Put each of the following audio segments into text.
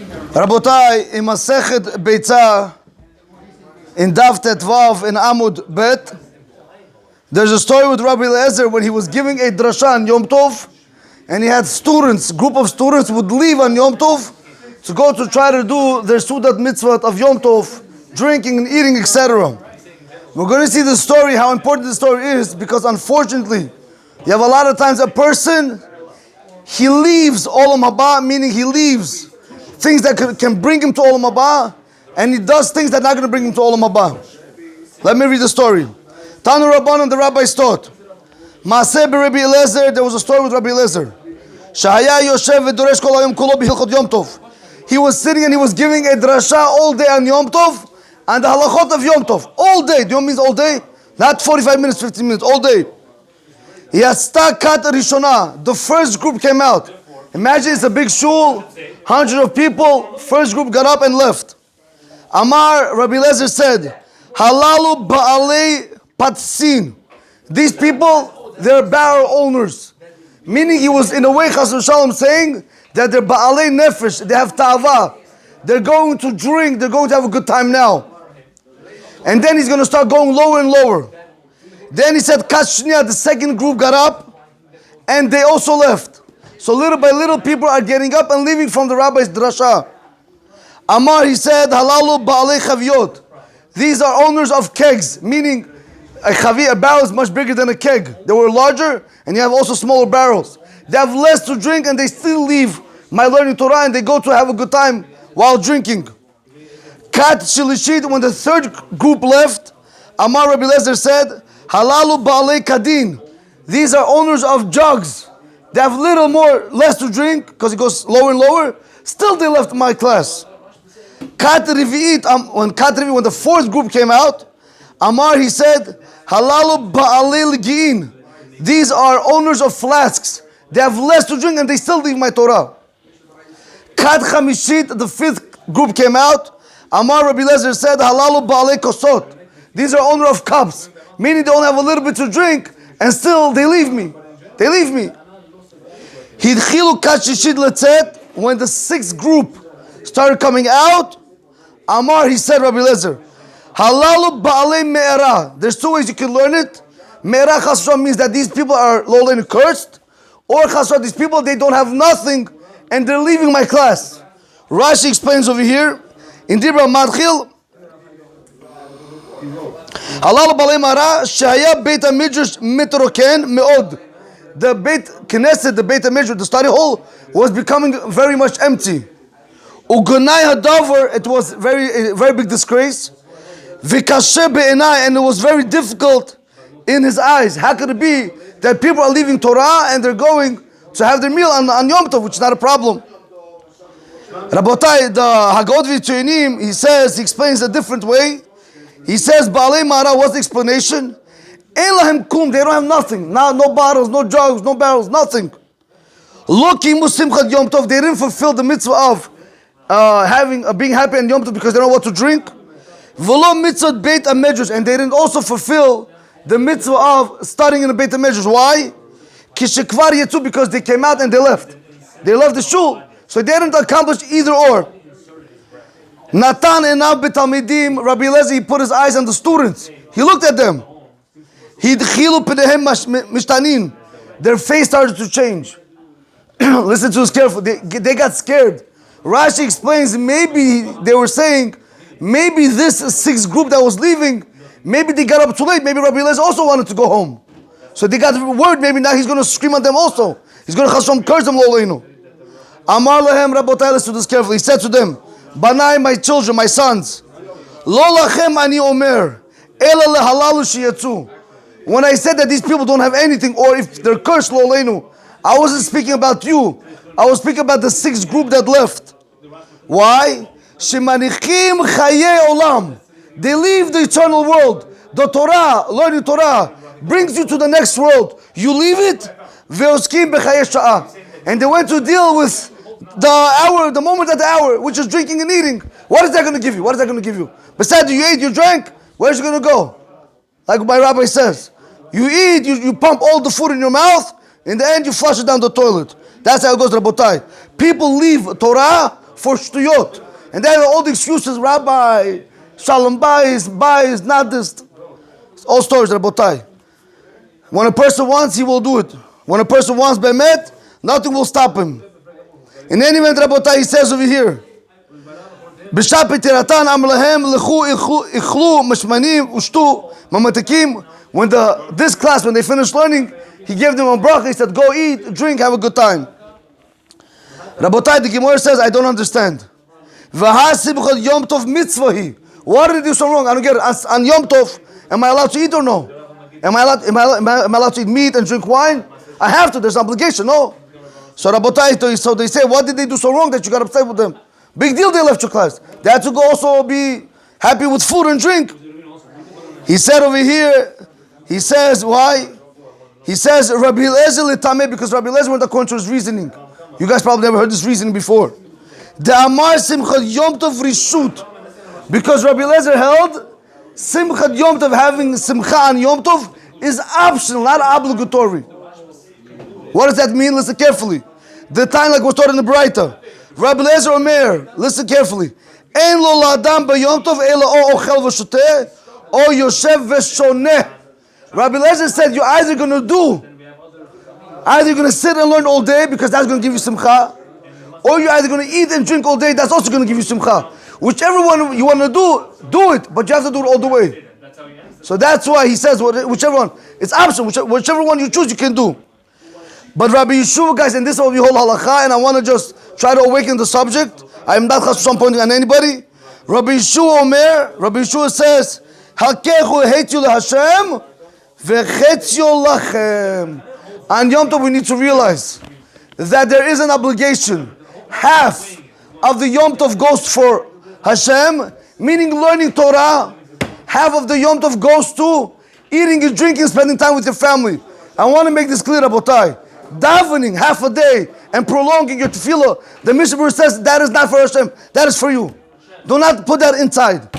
Rabotai, in Masechet Beitzah, in Daf Tetvav, in Amud Bet, there's a story with Rabbi Eliezer when he was giving a drasha on Yom Tov, and he had students, group of students would leave on Yom Tov to go to try to do their Sudat Mitzvah of Yom Tov, drinking and eating, etc. We're going to see the story, how important this story is, because unfortunately, you have a lot of times a person, he leaves Olam Haba, meaning he leaves things that can bring him to Olam Haba, and he does things that are not going to bring him to Olam Haba. Let me read the story. Tanu Rabbanan, the rabbis taught. Maaseh Rabbi Eliezer, there was a story with Rabbi Eliezer. Shahaya Yoshev v'doresh kol hayom kulo b'hilchot Yom Tov. He was sitting and he was giving a drasha all day on Yom Tov, and the halachot of Yom Tov. All day. Do you know what it means all day? Not 45 minutes, 15 minutes, all day. Yasta kat rishona. The first group came out. Imagine it's a big shul, hundreds of people. First group got up and left. Amar, Rabbi Eliezer said, Halalu ba'alei patsin. These people, they're barrel owners. Meaning he was in a way, Chas v'shalom, saying that they're ba'alei nefesh, they have ta'ava. They're going to drink, they're going to have a good time now. And then he's going to start going lower and lower. Then he said, Kashnia, the second group got up, and they also left. So little by little, people are getting up and leaving from the rabbi's drasha. Amar, he said, Halalu ba'alei chaviot. These are owners of kegs, meaning a barrel is much bigger than a keg. They were larger, and you have also smaller barrels. They have less to drink, and they still leave my learning Torah, and they go to have a good time while drinking. Kat Shilishit, when the third group left, Amar Rabbi Eliezer said, Halalu ba'alei kadin. These are owners of jugs. They have less to drink, because it goes lower and lower. Still they left my class. Kat Rivi'it, when the fourth group came out, Amar, he said, Halalu ba'alei l'gi'in. These are owners of flasks. They have less to drink and they still leave my Torah. Kat Chamishit, the fifth group came out. Amar Rabbi Eliezer said, Halalu ba'alei kosot. These are owners of cups. Meaning they only have a little bit to drink and still they leave me. They leave me. Hidchilu kat shishit letzet. When the sixth group started coming out, Amar, he said, Rabbi Eliezer, Halalu ba'alei me'era. There's two ways you can learn it. Me'era chasra means that these people are lowly and cursed. Or chasra, these people, they don't have nothing and they're leaving my class. Rashi explains over here, in Dibra Madchil, Halalu ba'alei me'era, shehaya beit hamidrash mitroken me'od. The Beit Knesset, the Beit HaMidrash, the study hall, was becoming very much empty. Ugunai hadavar, it was a very big disgrace. Vikashe be'enai, and it was very difficult in his eyes. How could it be that people are leaving Torah and they're going to have their meal on Yom Tov, which is not a problem? Rabotai, the Haggadah V'Tzuinim, he explains a different way. He says, Ba'alei Mara, what's the explanation? They don't have nothing. No bottles, no jugs, no barrels, nothing. They didn't fulfill the mitzvah of being happy in Yom Tov because they don't know what to drink. And they didn't also fulfill the mitzvah of studying in the Beit HaMedrash. Why? Because they came out and they left. They left the shul. So they didn't accomplish either or. Natan enav b'talmidim, Rabbi Eliezer, he put his eyes on the students. He looked at them. Their face started to change. Listen to us carefully. They got scared. Rashi explains, maybe they were saying, maybe this sixth group that was leaving, maybe they got up too late. Maybe Rabbi Eliezer also wanted to go home. So they got word, maybe now he's going to scream at them also. He's going to curse them, lo leinu. Amar lahem rabotai, listen to this carefully. He said to them, Banai, my children, my sons, lo lachem ani omer, ela lehalalu sheyatzu. When I said that these people don't have anything, or if they're cursed, lo leinu, I wasn't speaking about you. I was speaking about the sixth group that left. Why? Shemanichim chaye olam. They leave the eternal world. The Torah, learning Torah, brings you to the next world. You leave it, ve'oskim b'chaye sha'ah. And they went to deal with the moment at the hour, which is drinking and eating. What is that going to give you? What is that going to give you? Besides you ate, you drank, where's it going to go? Like my rabbi says. You eat, you pump all the food in your mouth, in the end you flush it down the toilet. That's how it goes, Rabotai. People leave Torah for shtuyot. And they have all the excuses, Rabbi, Shalom Bayis, not this. It's all stories, Rabotai. When a person wants, he will do it. When a person wants Bemet, nothing will stop him. In any event, Rabotai, he says over here, B'shah Tiratan Amlahem Lechu Ichlu Mashmanim Ushtu Mamatakim. When this class, when they finished learning, he gave them a bracha. He said, go eat, drink, have a good time. Rabotai, the Gemara says, I don't understand. V'ha Yom Tov mitzvahi. What did they do so wrong? I don't get it. On Yom Tov, am I allowed to eat or no? Am I allowed to eat meat and drink wine? I have to. There's an obligation. No. So Rabotai, so they say, what did they do so wrong that you got upset with them? Big deal. They left your class. They had to go also be happy with food and drink. He said over here. He says why? He says Rabbi Eliezer l'tameh, because Rabbi Eliezer went according to his reasoning. You guys probably never heard this reasoning before. The Amar Simchat Yom Tov Rishut, because Rabbi Eliezer held Simchat Yom Tov, having Simcha on Yom Tov, is optional, not obligatory. What does that mean? Listen carefully. The time like was taught in the Braita. Rabbi Eliezer Omer, listen carefully. Ein lo la'adam b'Yom Tov ela o ochel v'shoteh o yoshev v'shoneh. Rabbi Eliezer said you're either going to sit and learn all day because that's going to give you simcha, or you're either going to eat and drink all day, that's also going to give you simcha. Whichever one you want to do it, but you have to do it all the way. So that's why he says whichever one, it's optional, whichever one you choose you can do. But Rabbi Yeshua, guys, and this is what we hold halakha, and I want to just try to awaken the subject. I am not pointing on anybody. Rabbi Yeshua says, Hakechu heityu leHashem v'chetzyo lachem. On Yom Tov, we need to realize that there is an obligation. Half of the Yom Tov goes for Hashem, meaning learning Torah. Half of the Yom Tov goes to eating and drinking, spending time with your family. I want to make this clear, Rabotai. Davening half a day and prolonging your tefillah, the Mishnah says that is not for Hashem, that is for you. Do not put that inside.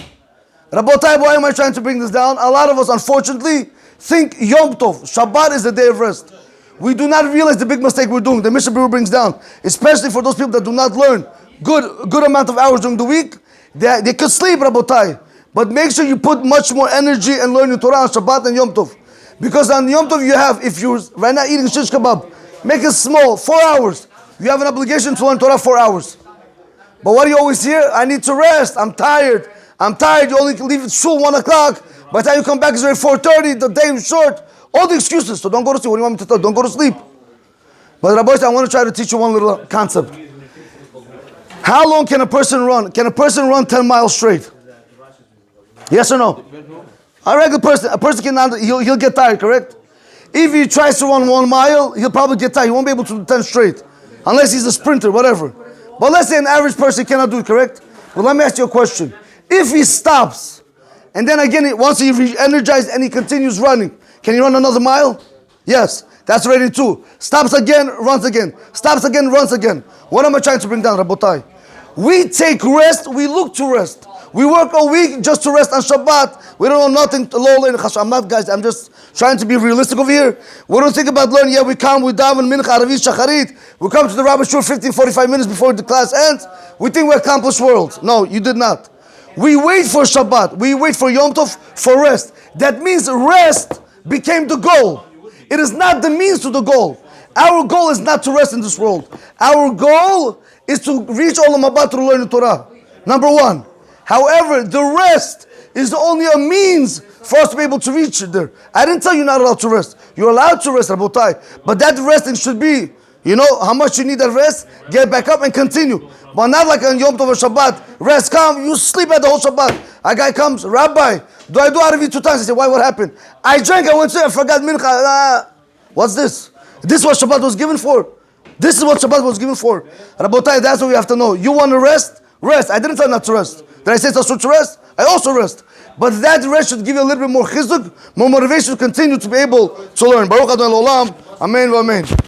Rabotai, why am I trying to bring this down? A lot of us, unfortunately, think Yom Tov, Shabbat is the day of rest. We do not realize the big mistake we're doing. The Mishnah brings down, especially for those people that do not learn good amount of hours during the week. They could sleep, Rabotai, but make sure you put much more energy and learning Torah on Shabbat and Yom Tov. Because on Yom Tov you have, if you're right now eating shish kebab, make it small, 4 hours. You have an obligation to learn Torah 4 hours. But what do you always hear? I need to rest, I'm tired. You only can leave at shul 1 o'clock. By the time you come back it's already 4:30, the day is short. All the excuses, so don't go to sleep. What do you want me to tell? Don't go to sleep. But Rabbi, I want to try to teach you one little concept. How long can a person run? Can a person run 10 miles straight? Yes or no? A regular person, cannot, he'll get tired, correct? If he tries to run 1 mile, he'll probably get tired. He won't be able to do 10 straight. Unless he's a sprinter, whatever. But let's say an average person cannot do it, correct? Well, let me ask you a question. If he stops, and then again, once he re-energized and he continues running, can he run another mile? Yes. That's already 2. Stops again, runs again. Stops again, runs again. What am I trying to bring down, Rabotai? We take rest, we look to rest. We work all week just to rest on Shabbat. We don't know nothing. I'm not, guys, I'm just trying to be realistic over here. We don't think about learning. Yeah, we come, we daven, mincha, aravit, shacharit. We come to the rabbi shul 15, 45 minutes before the class ends. We think we accomplished worlds. No, you did not. We wait for Shabbat. We wait for Yom Tov for rest. That means rest became the goal. It is not the means to the goal. Our goal is not to rest in this world. Our goal is to reach Olam Haba through learning Torah. Number 1. However, the rest is only a means for us to be able to reach it there. I didn't tell you not allowed to rest. You're allowed to rest, Rabotai. But that resting should be, you know, how much you need that rest, get back up and continue. But not like on Yom Tov or Shabbat. Rest, come, you sleep at the whole Shabbat. A guy comes, Rabbi, do I do Arvi 2 times? I say, why, what happened? I drank, I went to, I forgot mincha. What's this? This is what Shabbat was given for. This is what Shabbat was given for. Rabotai, that's what we have to know. You want to rest? Rest. I didn't tell you not to rest. Did I say it's not to rest? I also rest. But that rest should give you a little bit more chizuk, more motivation to continue to be able to learn. Baruch Adonai Olam. Amen. Amen.